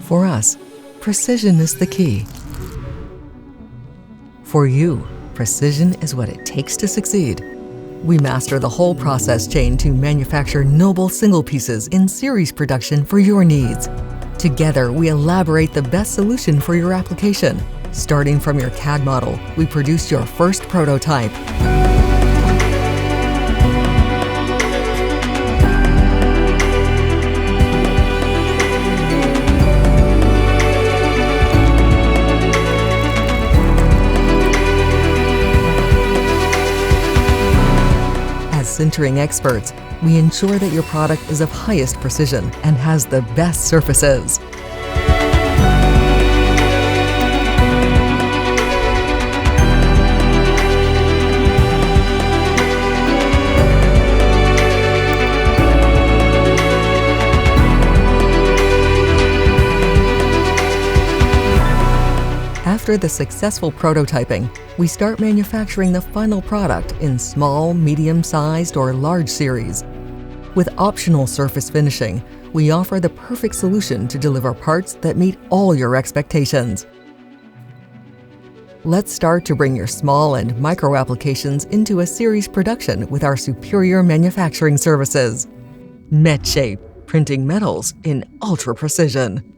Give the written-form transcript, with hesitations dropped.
For us, precision is the key. For you, precision is what it takes to succeed. We master the whole process chain to manufacture noble single pieces in series production for your needs. Together, we elaborate the best solution for your application. Starting from your CAD model, we produce your first prototype. As sintering experts, we ensure that your product is of highest precision and has the best surfaces. After the successful prototyping, we start manufacturing the final product in small, medium-sized, or large series. With optional surface finishing, we offer the perfect solution to deliver parts that meet all your expectations. Let's start to bring your small and micro applications into a series production with our superior manufacturing services. MetShape, printing metals in ultra precision.